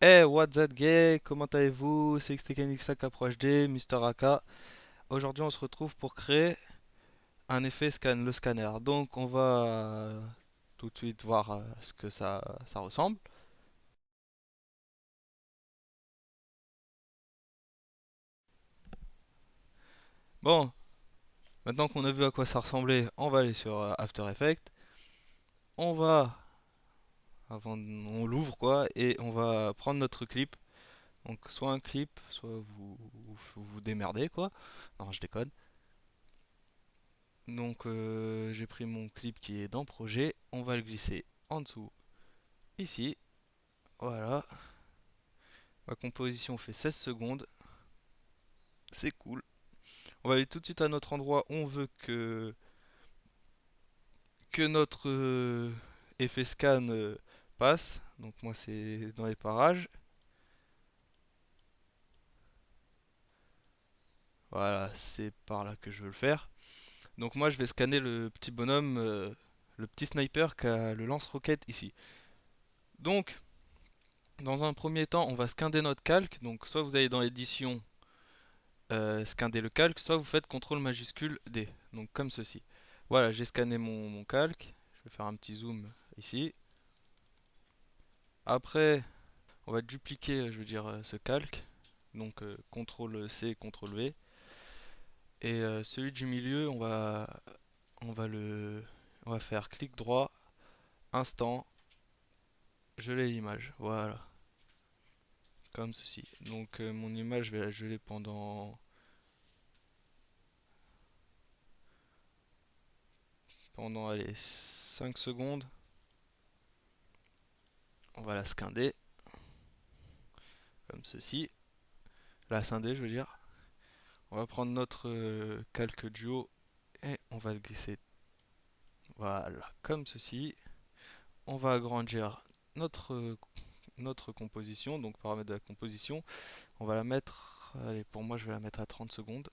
Hey, what's up, gay? Comment allez-vous? C'est XTKNX5 Pro HD, Mister AK. Aujourd'hui, on se retrouve pour créer un effet scan, le scanner. Donc, on va tout de suite voir ce que ça ressemble. Bon, maintenant qu'on a vu à quoi ça ressemblait, on va aller sur After Effects. On va, on l'ouvre quoi, et on va prendre notre clip. Donc, soit un clip, soit vous démerdez quoi. Non, je déconne. Donc, j'ai pris mon clip qui est dans projet. On va le glisser en dessous ici. Voilà, ma composition fait 16 secondes, c'est cool. On va aller tout de suite à notre endroit où on veut que notre effet scan passe. Donc moi c'est dans les parages. Voilà, c'est par là que je veux le faire. Donc moi je vais scanner le petit bonhomme, le petit sniper qui a le lance-roquette ici. Donc, dans un premier temps, on va scander notre calque. Donc soit vous allez dans l'édition, scander le calque, soit vous faites CTRL majuscule D. Donc comme ceci. Voilà, j'ai scanné mon calque. Je vais faire un petit zoom ici. Après, on va dupliquer, je veux dire, ce calque. Donc CTRL C, CTRL V. Et celui du milieu, on va faire clic droit, instant, geler l'image. Voilà, comme ceci. Donc mon image, je vais la geler pendant allez, 5 secondes. On va la scander, comme ceci. La scinder, je veux dire. On va prendre notre calque duo et on va le glisser. Voilà, comme ceci. On va agrandir notre composition, donc paramètre de la composition. On va la mettre, allez, pour moi je vais la mettre à 30 secondes.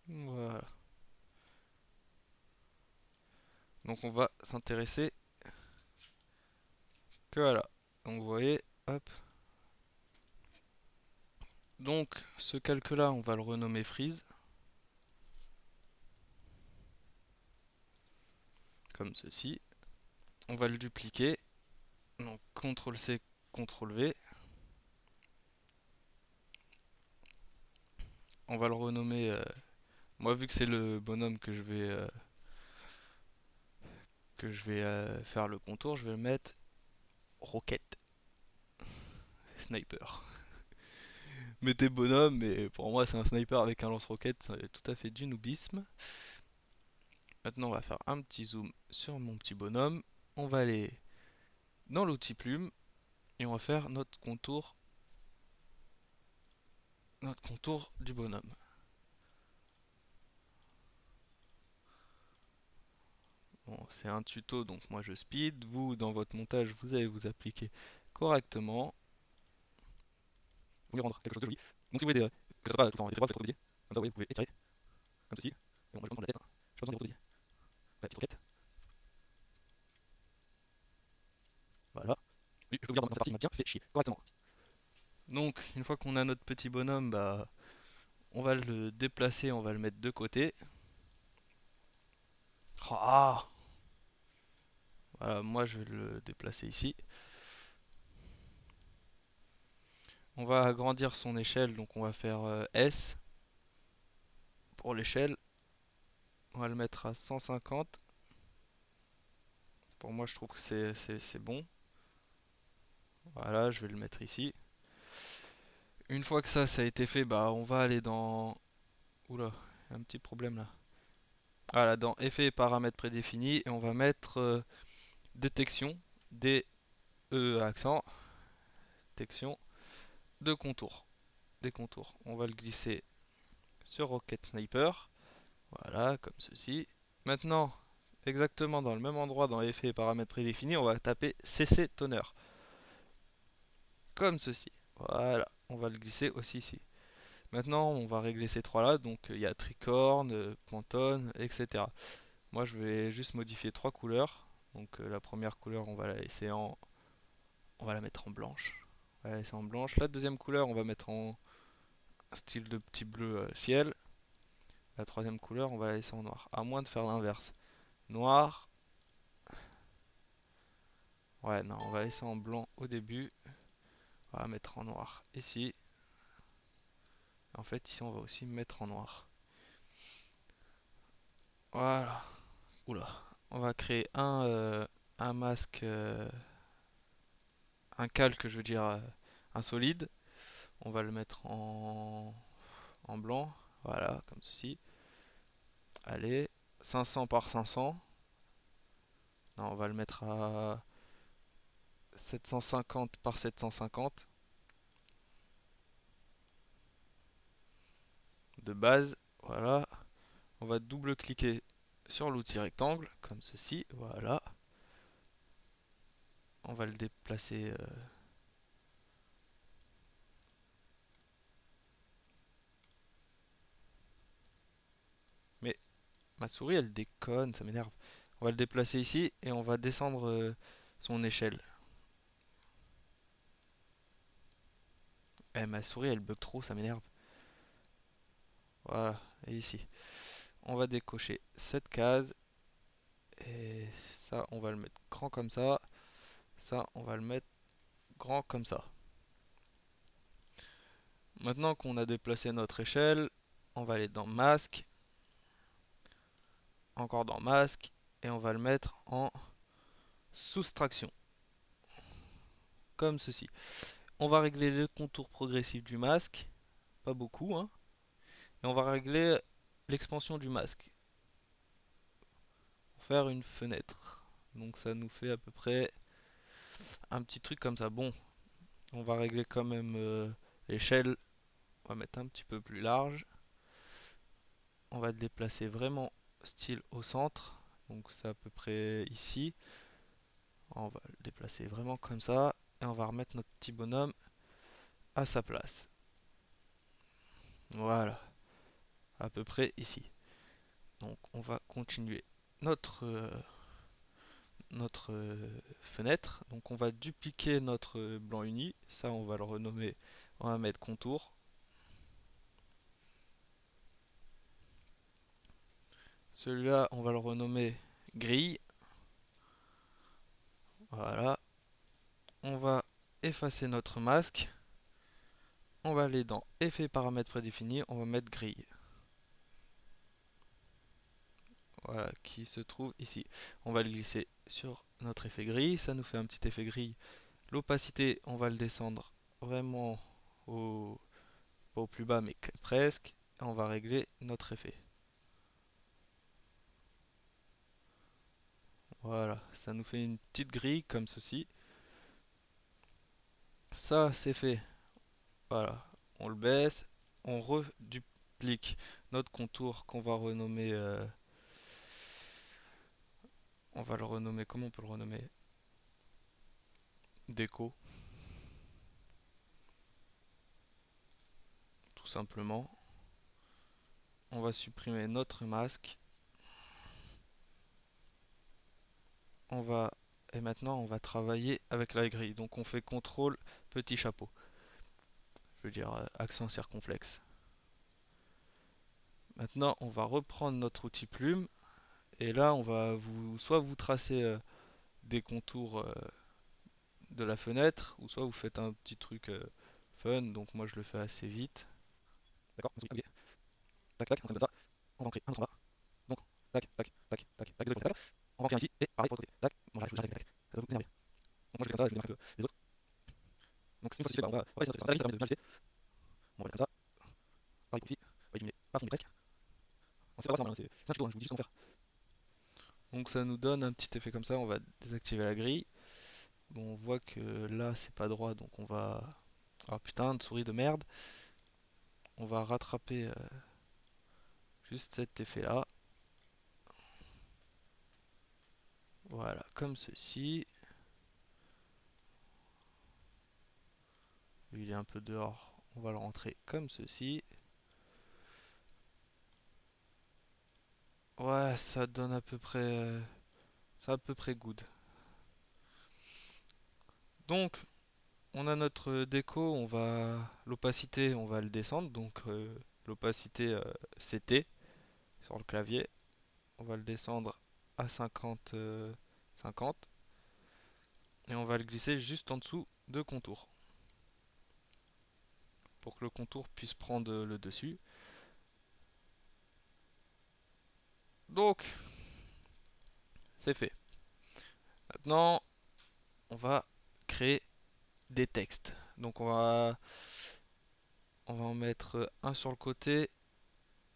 Voilà. Donc on va s'intéresser que à là. Donc vous voyez, hop. Donc ce calque là, on va le renommer freeze, comme ceci. On va le dupliquer. Donc CTRL C, CTRL V. On va le renommer. Moi, vu que c'est le bonhomme que je vais faire le contour, je vais le mettre Rocket Sniper. Mettez bonhomme, mais pour moi, c'est un sniper avec un lance-roquette, c'est tout à fait du noobisme. Maintenant, on va faire un petit zoom sur mon petit bonhomme. On va aller dans l'outil plume et on va faire notre contour du bonhomme. Bon, c'est un tuto, donc moi je speed. Vous, dans votre montage, vous allez vous appliquer correctement. Vous voulez rendre quelque chose de joli. Donc si vous voulez que ce soit pas tout en étrier, vous faites retourner. Comme ça, vous voyez, vous pouvez étirer, comme ceci. Et bon, moi je vais prendre la tête. Hein. J'ai pas besoin de retourner. La petite roquette. Voilà. Oui, je peux vous dire, dans cette partie, il m'a bien fait chier, correctement. Donc, une fois qu'on a notre petit bonhomme, bah, on va le déplacer, on va le mettre de côté. Ah, voilà, moi je vais le déplacer ici. On va agrandir son échelle, donc on va faire S pour l'échelle. On va le mettre à 150. Pour moi, je trouve que c'est bon. Voilà, je vais le mettre ici. Une fois que ça a été fait, bah, on va aller dans... Oula, il y a un petit problème là. Voilà, dans effets et paramètres prédéfinis, et on va mettre détection, D-E accent, détection de contour. Des contours. On va le glisser sur Rocket Sniper. Voilà, comme ceci. Maintenant, exactement dans le même endroit, dans effets et paramètres prédéfinis, on va taper CC Toner. Comme ceci. Voilà, on va le glisser aussi ici. Maintenant, on va régler ces trois-là. Donc, il y a tricorne, pantone, etc. Moi, je vais juste modifier trois couleurs. Donc, la première couleur, on va la mettre en blanche. On va la laisser en blanche. La deuxième couleur, on va mettre en style de petit bleu ciel. La troisième couleur, on va la laisser en noir. À moins de faire l'inverse. Noir. Ouais, non, on va laisser en blanc au début. On va mettre en noir ici. En fait, ici, on va aussi mettre en noir. Voilà. Oula. On va créer un masque, un calque, je veux dire, un solide. On va le mettre en blanc. Voilà, comme ceci. Allez, 500 par 500. Non, on va le mettre à 750 par 750 de base. Voilà. On va double-cliquer sur l'outil rectangle, comme ceci. Voilà. On va le déplacer. Mais ma souris, elle déconne, ça m'énerve. On va le déplacer ici et on va descendre son échelle. Eh, ma souris, elle bug trop, ça m'énerve. Voilà, et ici. On va décocher cette case. Et ça, on va le mettre grand comme ça. Ça, on va le mettre grand comme ça. Maintenant qu'on a déplacé notre échelle, on va aller dans masque, encore dans masque, et on va le mettre en soustraction, comme ceci. On va régler le contour progressif du masque, pas beaucoup, hein, et on va régler l'expansion du masque, pour faire une fenêtre. Donc ça nous fait à peu près un petit truc comme ça. Bon, on va régler quand même l'échelle, on va mettre un petit peu plus large. On va le déplacer vraiment style au centre, donc c'est à peu près ici. On va le déplacer vraiment comme ça, et on va remettre notre petit bonhomme à sa place. Voilà, à peu près ici. Donc on va continuer notre, fenêtre. Donc on va dupliquer notre blanc uni. Ça on va le renommer, on va mettre contour. Celui-là on va le renommer grille. Voilà. On va effacer notre masque. On va aller dans effet paramètres prédéfinis, on va mettre grille. Voilà, qui se trouve ici. On va le glisser sur notre effet grille, ça nous fait un petit effet grille. L'opacité, on va le descendre vraiment au, pas au plus bas, mais presque. Et on va régler notre effet. Voilà, ça nous fait une petite grille comme ceci. Ça, c'est fait. Voilà, on le baisse, on reduplique notre contour qu'on va renommer. On va le renommer, comment on peut le renommer? Déco, tout simplement. On va supprimer notre masque. On va Et maintenant on va travailler avec la grille. Donc on fait contrôle petit chapeau. Je veux dire accent circonflexe. Maintenant on va reprendre notre outil plume et là on va soit vous tracer des contours de la fenêtre ou soit vous faites un petit truc fun. Donc moi je le fais assez vite. D'accord, ok. Tac tac, on comme ça. On va en créer un autre en bas. Donc tac tac tac tac tac, désolé pour le tac. On va en créer un ici et pareil pour l'autre côté. Tac, bon là j'arrête tac. Ça va vous énerver. Donc moi je vais faire comme ça, je vais faire un peu les autres. Donc une fois ceci fait, bah, on va essayer de bien visiter. On va le comme ça. Pareil pour ici. On va éliminer. Paf, on est presque. On sait pas voir ça, c'est un tuto, hein, je vous dis juste comment faire. Donc ça nous donne un petit effet comme ça, on va désactiver la grille. Bon, on voit que là c'est pas droit, donc on va... Ah putain, de souris de merde. On va rattraper juste cet effet là. Voilà, comme ceci. Lui il est un peu dehors, On va le rentrer comme ceci. Ouais, ça donne à peu près, c'est à peu près good. Donc, on a notre déco, l'opacité, on va le descendre. Donc, l'opacité, c'est T sur le clavier. On va le descendre à 50, 50. Et on va le glisser juste en dessous de contour. Pour que le contour puisse prendre le dessus. Donc, c'est fait. Maintenant, on va créer des textes. Donc on va en mettre un sur le côté,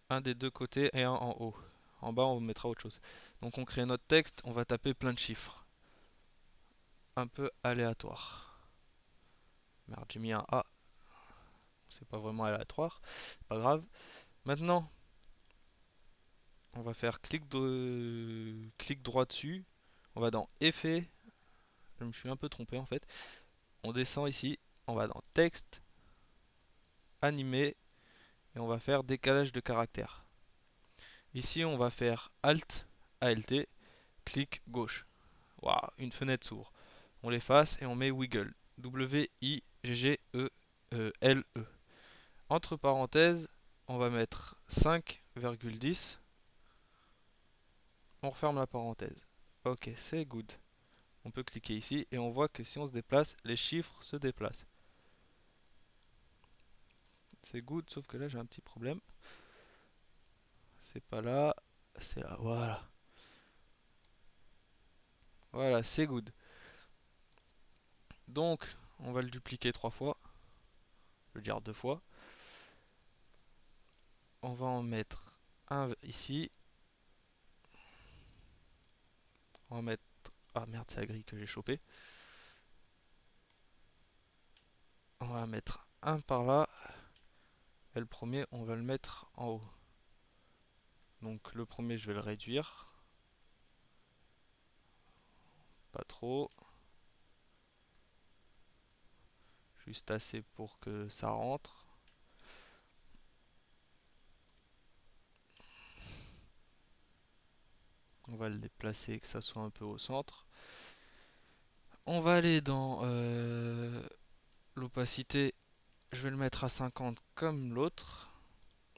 un des deux côtés et un en haut. En bas, on mettra autre chose. Donc on crée notre texte, on va taper plein de chiffres. Un peu aléatoire. Merde, j'ai mis un A. C'est pas vraiment aléatoire. Pas grave. Maintenant, on va faire clic droit dessus. On va dans Effet. Je me suis un peu trompé en fait. On descend ici. On va dans Texte, Animé. Et on va faire décalage de caractère. Ici, on va faire Alt, ALT, clic gauche. Waouh, une fenêtre s'ouvre. On l'efface et on met Wiggle. W-I-G-G-E-L-E. Entre parenthèses, on va mettre 5,10. On referme la parenthèse. Ok, c'est good. On peut cliquer ici et on voit que si on se déplace, les chiffres se déplacent. C'est good, sauf que là j'ai un petit problème. C'est pas là, c'est là, voilà. Voilà, c'est good. Donc, on va le dupliquer 3 fois. Je veux dire 2 fois. On va en mettre un ici. On va mettre... Ah merde, c'est la grille que j'ai chopé. On va mettre un par là. Et le premier, on va le mettre en haut. Donc le premier, je vais le réduire. Pas trop. Juste assez pour que ça rentre. On va le déplacer, que ça soit un peu au centre. On va aller dans l'opacité. Je vais le mettre à 50 comme l'autre.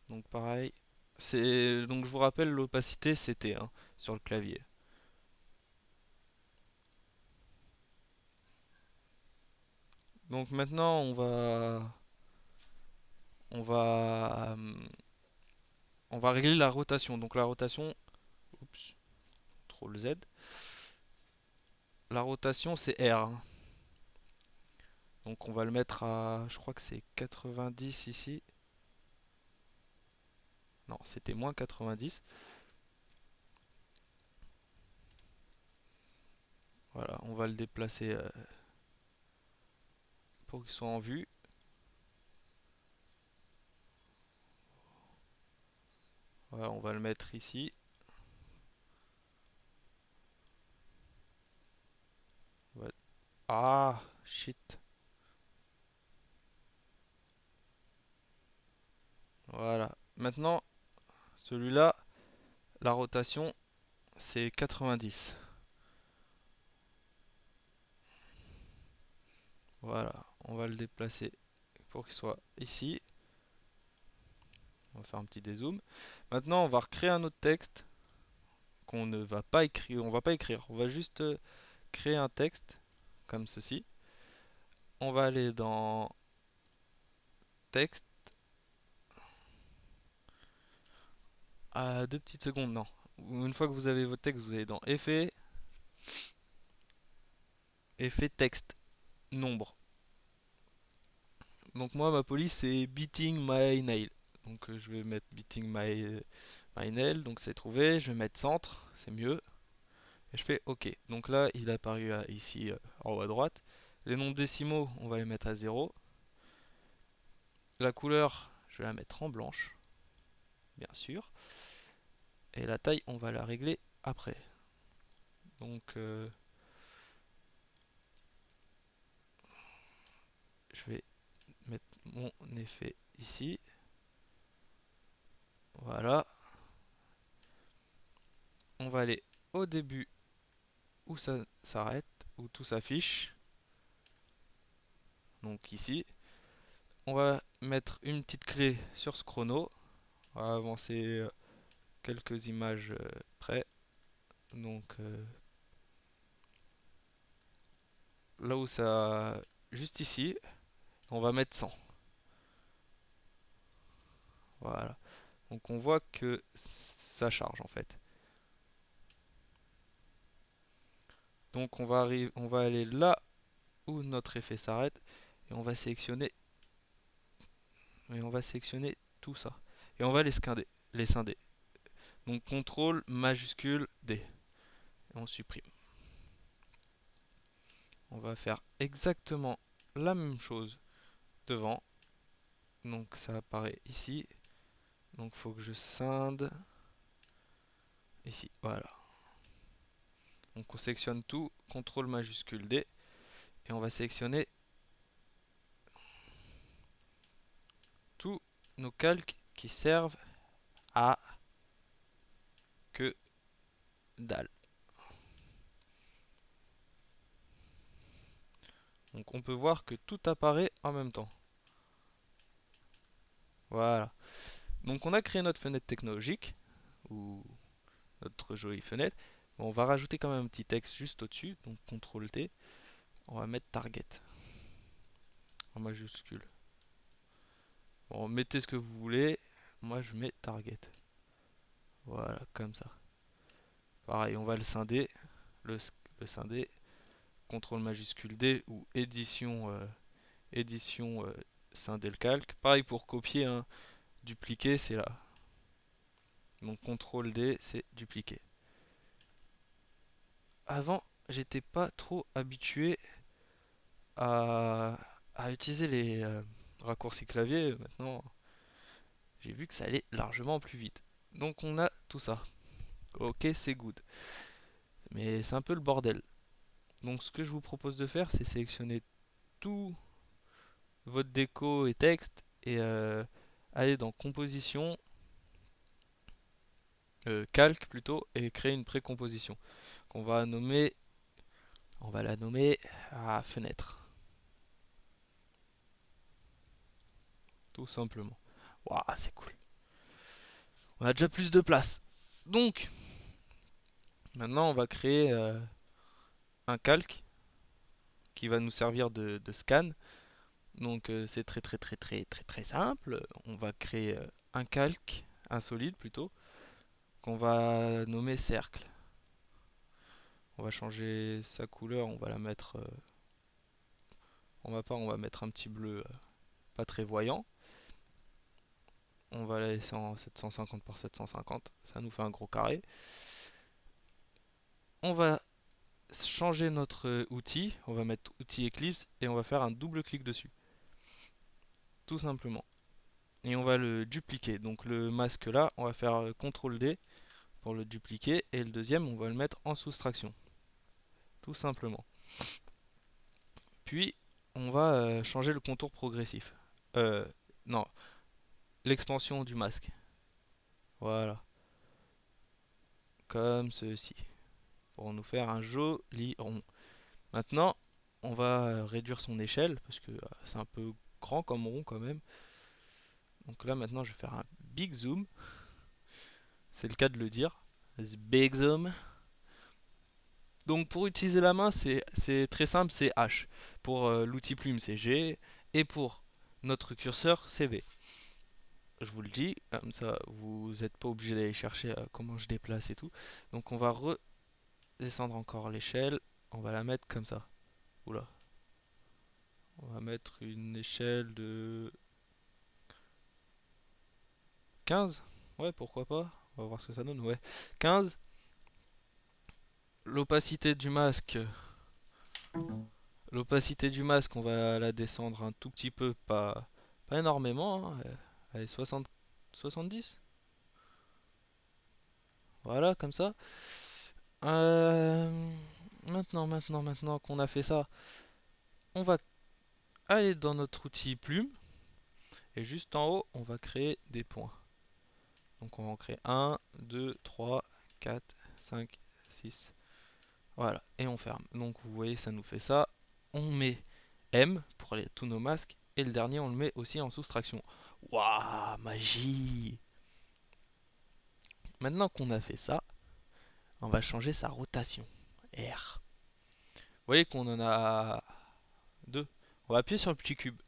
Donc pareil. Donc je vous rappelle, l'opacité c'était sur le clavier. Donc maintenant on va on va régler la rotation. Donc la rotation, oups, trop le Z. La rotation c'est R. Donc on va le mettre à, je crois que c'est 90 ici. Non, c'était moins 90. Voilà, on va le déplacer pour qu'il soit en vue. Voilà, on va le mettre ici. Ah, shit. Voilà. Maintenant, celui-là, la rotation, c'est 90. Voilà, on va le déplacer pour qu'il soit ici. On va faire un petit dézoom. Maintenant, on va recréer un autre texte qu'on ne va pas écrire. On va pas écrire. On va juste créer un texte comme ceci. On va aller dans texte. À 2 petites secondes, non. Une fois que vous avez votre texte, vous allez dans effet, effet texte, nombre. Donc moi, ma police, c'est beating my nail. Donc je vais mettre beating my nail, donc c'est trouvé. Je vais mettre centre, c'est mieux. Et je fais OK. Donc là, il est apparu ici en haut à droite. Les nombres décimaux, on va les mettre à 0. La couleur, je vais la mettre en blanche, bien sûr. Et la taille, on va la régler après. Donc je vais mettre mon effet ici. Voilà. On va aller au début où ça s'arrête, où tout s'affiche. Donc ici. On va mettre une petite clé sur ce chrono. On va avancer quelques images près. Donc là où ça... Juste ici, on va mettre 100. Voilà. Donc on voit que ça charge en fait. Donc on va aller là où notre effet s'arrête et on va sélectionner tout ça et on va les scinder. Donc contrôle majuscule D et on supprime. On va faire exactement la même chose devant. Donc ça apparaît ici. Donc il faut que je scinde ici. Voilà. Donc on sélectionne tout, contrôle majuscule D et on va sélectionner tous nos calques qui servent à que dalle. Donc on peut voir que tout apparaît en même temps. Voilà. Donc on a créé notre fenêtre technologique, ou notre jolie fenêtre. Bon, on va rajouter quand même un petit texte juste au-dessus, donc CTRL T. On va mettre target en majuscule. Bon, mettez ce que vous voulez. Moi je mets target. Voilà, comme ça. Pareil, on va le scinder. Le, le scinder. CTRL majuscule D ou édition scinder le calque. Pareil pour copier, hein, dupliquer, c'est là. Donc CTRL D, c'est dupliquer. Avant, j'étais pas trop habitué à, à utiliser les raccourcis clavier. Maintenant, j'ai vu que ça allait largement plus vite. Donc on a tout ça. Ok, c'est good. Mais c'est un peu le bordel. Donc ce que je vous propose de faire, c'est sélectionner tout votre déco et texte et aller dans composition, calque plutôt, et créer une précomposition qu'on va nommer, on va la nommer fenêtre, tout simplement. Waouh, c'est cool. On a déjà plus de place. Donc maintenant, on va créer un calque qui va nous servir de scan. Donc c'est très simple. On va créer un calque, un solide plutôt, qu'on va nommer cercle. On va changer sa couleur, on va la mettre en ma part, on va mettre un petit bleu pas très voyant. On va la laisser en 750 par 750, ça nous fait un gros carré. On va changer notre outil, on va mettre outil Eclipse et on va faire un double clic dessus. Tout simplement. Et on va le dupliquer. Donc le masque là, on va faire CTRL D pour le dupliquer et le deuxième, on va le mettre en soustraction. Tout simplement. Puis on va changer le contour progressif. Non, l'expansion du masque. Voilà. Comme ceci. Pour nous faire un joli rond. Maintenant, on va réduire son échelle parce que c'est un peu grand comme rond quand même. Donc là maintenant je vais faire un big zoom. C'est le cas de le dire. Big zoom. Donc pour utiliser la main c'est très simple, c'est H. Pour l'outil plume c'est G. Et pour notre curseur c'est V. Je vous le dis, comme ça vous n'êtes pas obligé d'aller chercher comment je déplace et tout. Donc on va redescendre encore l'échelle. On va la mettre comme ça. Oula. On va mettre une échelle de 15. Ouais, pourquoi pas. On va voir ce que ça donne. Ouais. 15. L'opacité du masque. L'opacité du masque, on va la descendre un tout petit peu, pas énormément, hein. Allez, 60, 70. Voilà, comme ça. Euh, maintenant qu'on a fait ça, on va aller dans notre outil plume. Et juste en haut, on va créer des points. Donc on va en créer 1, 2, 3, 4, 5, 6. Voilà, et on ferme. Donc vous voyez, ça nous fait ça. On met M pour tous nos masques. Et le dernier, on le met aussi en soustraction. Waouh, magie! Maintenant qu'on a fait ça, on va changer sa rotation. R. Vous voyez qu'on en a deux. On va appuyer sur le petit cube.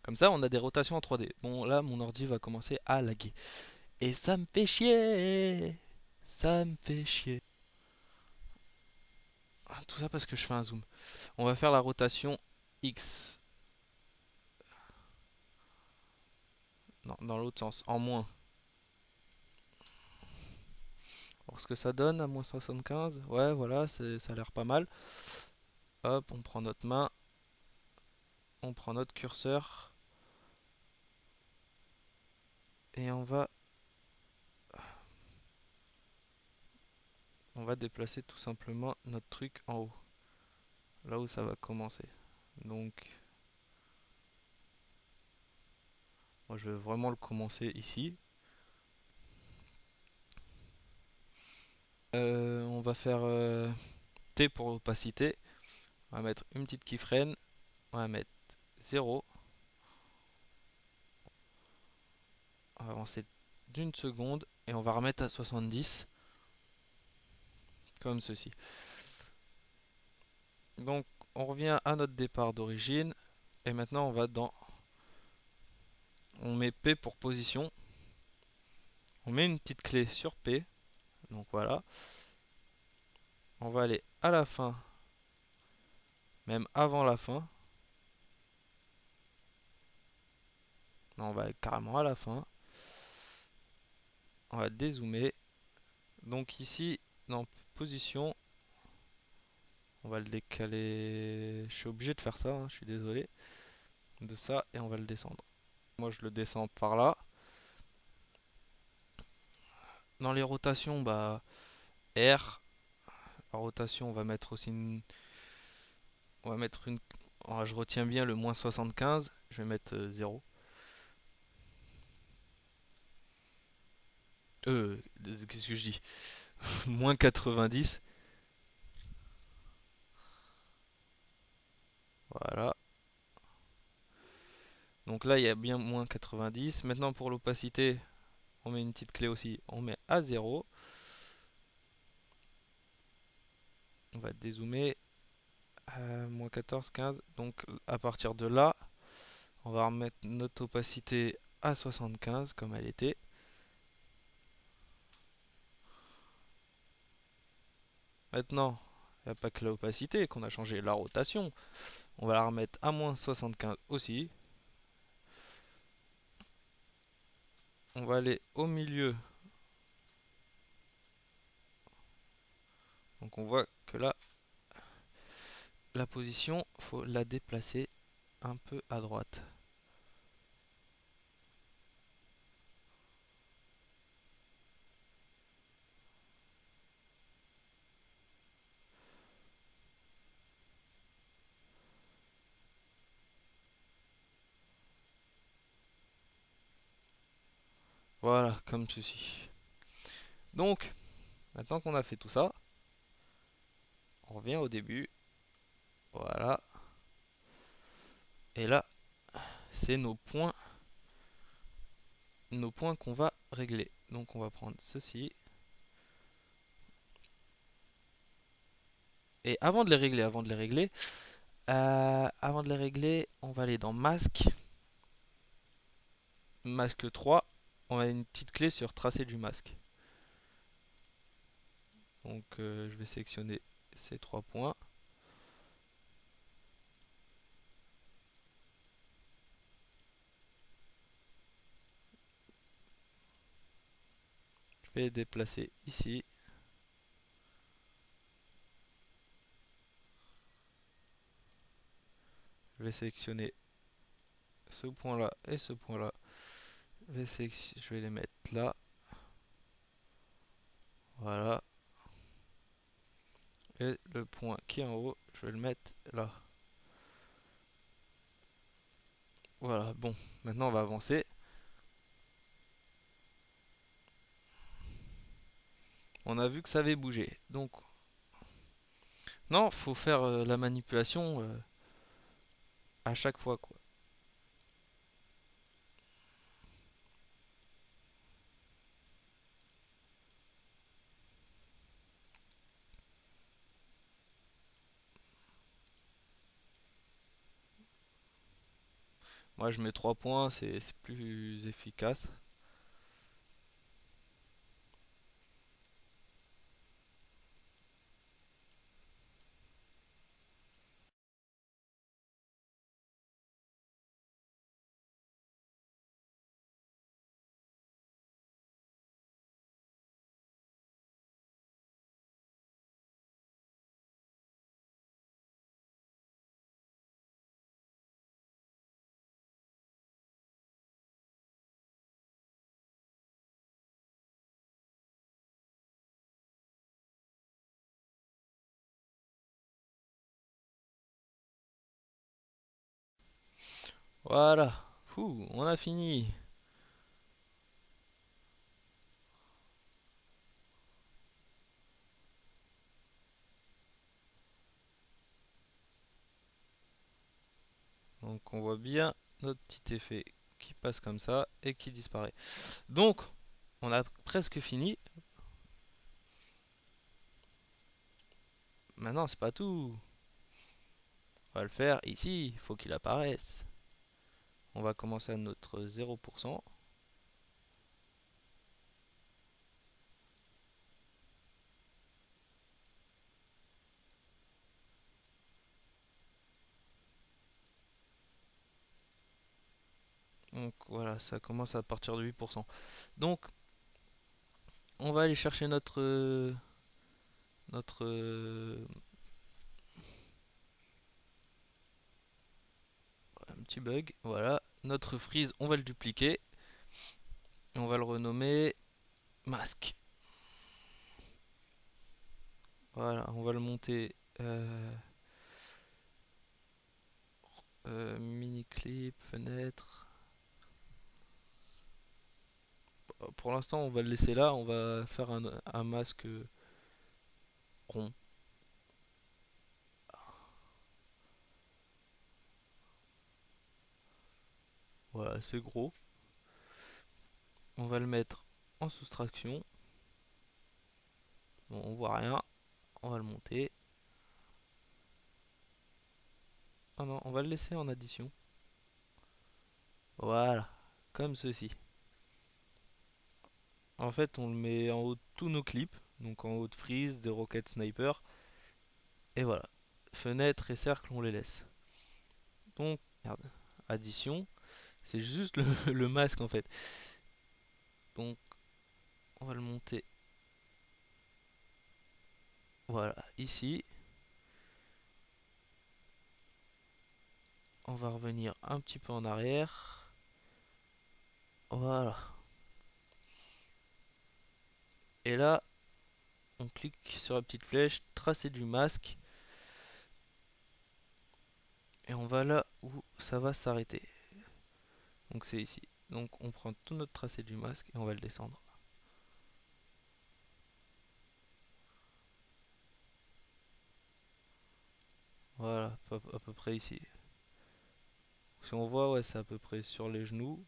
Comme ça, on a des rotations en 3D. Bon, là, mon ordi va commencer à laguer. Et ça me fait chier. Ça me fait chier. Tout ça parce que je fais un zoom. On va faire la rotation X. Non, dans l'autre sens, en moins. Alors ce que ça donne à moins 75. Ouais, voilà, ça a l'air pas mal. Hop, on prend notre main. On prend notre curseur. Et on va déplacer tout simplement notre truc en haut. Là où ça va commencer. Donc, moi je vais vraiment le commencer ici. On va faire T pour opacité. On va mettre une petite keyframe. On va mettre 0. On va avancer d'une seconde. Et on va remettre à 70. Comme ceci. Donc on revient à notre départ d'origine. Et maintenant on va dans... On met P pour position. On met une petite clé sur P. Donc voilà. On va aller à la fin. Même avant la fin. Non, on va aller carrément à la fin. On va dézoomer. Donc ici, dans position, on va le décaler. Je suis obligé de faire ça, hein, je suis désolé. De ça, et on va le descendre. Moi, je le descends par là. Dans les rotations, bah, R. La rotation, on va mettre aussi une... On va mettre une... Oh, je retiens bien le moins 75. Je vais mettre 0. Qu'est-ce que je dis? Moins 90. Voilà. Donc là, il y a bien moins 90. Maintenant, pour l'opacité, on met une petite clé aussi. On met à 0. On va dézoomer. Moins 14, 15. Donc à partir de là, on va remettre notre opacité à 75 comme elle était. Maintenant, il n'y a pas que l'opacité qu'on a changé, la rotation. On va la remettre à moins 75 aussi. On va aller au milieu. Donc on voit que là, la position, faut la déplacer un peu à droite. Voilà, comme ceci. Donc, maintenant qu'on a fait tout ça, on revient au début. Voilà. Et là, c'est nos points qu'on va régler. Donc on va prendre ceci. Et avant de les régler, on va aller dans masque, masque 3. On a une petite clé sur tracé du masque. Donc je vais sélectionner ces 3 points. Je vais les déplacer ici. Je vais sélectionner ce point là et ce point là. Je vais les mettre là. Voilà. Et le point qui est en haut, je vais le mettre là. Voilà, bon, maintenant on va avancer. On a vu que ça avait bougé. Donc, non, faut faire la manipulation à chaque fois, quoi. Moi, je mets 3 points, c'est plus efficace. Voilà. Ouh, on a fini. Donc, on voit bien notre petit effet qui passe comme ça et qui disparaît. Donc, on a presque fini. Maintenant, c'est pas tout. On va le faire ici. Il faut qu'il apparaisse. On va commencer à notre 0%. Donc voilà, ça commence à partir de 8%. Donc, on va aller chercher notre un petit bug. Voilà, notre freeze, on va le dupliquer. Et on va le renommer masque. Voilà, on va le monter mini clip, fenêtre. Pour l'instant, on va le laisser là. On va faire un masque rond. Voilà, c'est gros. On va le mettre en soustraction. Bon, on voit rien. On va le monter. Ah non, on va le laisser en addition. Voilà, comme ceci. En fait, on le met en haut de tous nos clips. Donc en haut de freeze, de rocket sniper. Et voilà. Fenêtre et cercle, on les laisse. Donc, merde, addition. C'est juste le masque en fait. Donc, on va le monter. Voilà, ici. On va revenir un petit peu en arrière. Voilà. Et là, on clique sur la petite flèche, tracer du masque. Et on va là où ça va s'arrêter. Donc c'est ici. Donc on prend tout notre tracé du masque et on va le descendre. Voilà, à peu près ici. Si on voit, ouais, c'est à peu près sur les genoux.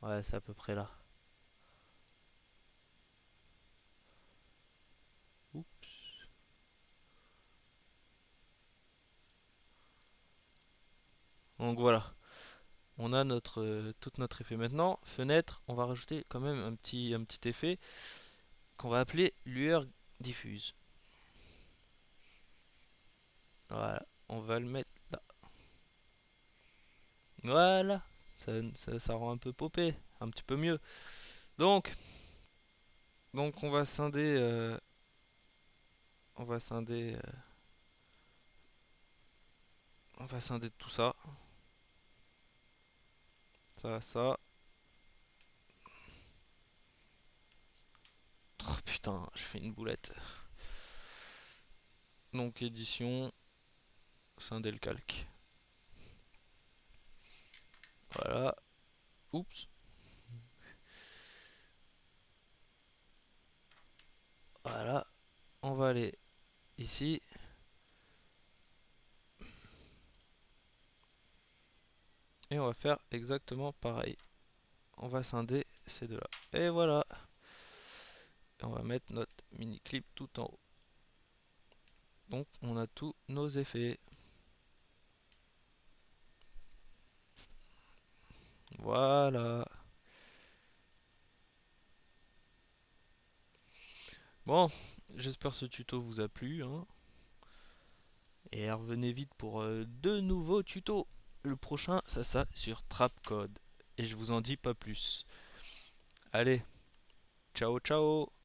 Ouais, c'est à peu près là. Oups. Donc voilà, on a tout notre effet. Maintenant, fenêtre, on va rajouter quand même un petit effet qu'on va appeler lueur diffuse. Voilà, on va le mettre là. Voilà, ça rend un peu popé, un petit peu mieux. Donc, donc on va scinder, on va scinder tout ça, ça. Oh putain, je fais une boulette. Donc édition, scinder le calque. Voilà. Oups. Voilà. On va aller ici. Et on va faire exactement pareil. On va scinder ces deux-là. Et voilà. Et on va mettre notre mini clip tout en haut. Donc on a tous nos effets. Voilà. Bon, j'espère que ce tuto vous a plu, hein. Et revenez vite pour de nouveaux tutos. Le prochain, ça sur Trapcode. Et je vous en dis pas plus. Allez, ciao ciao.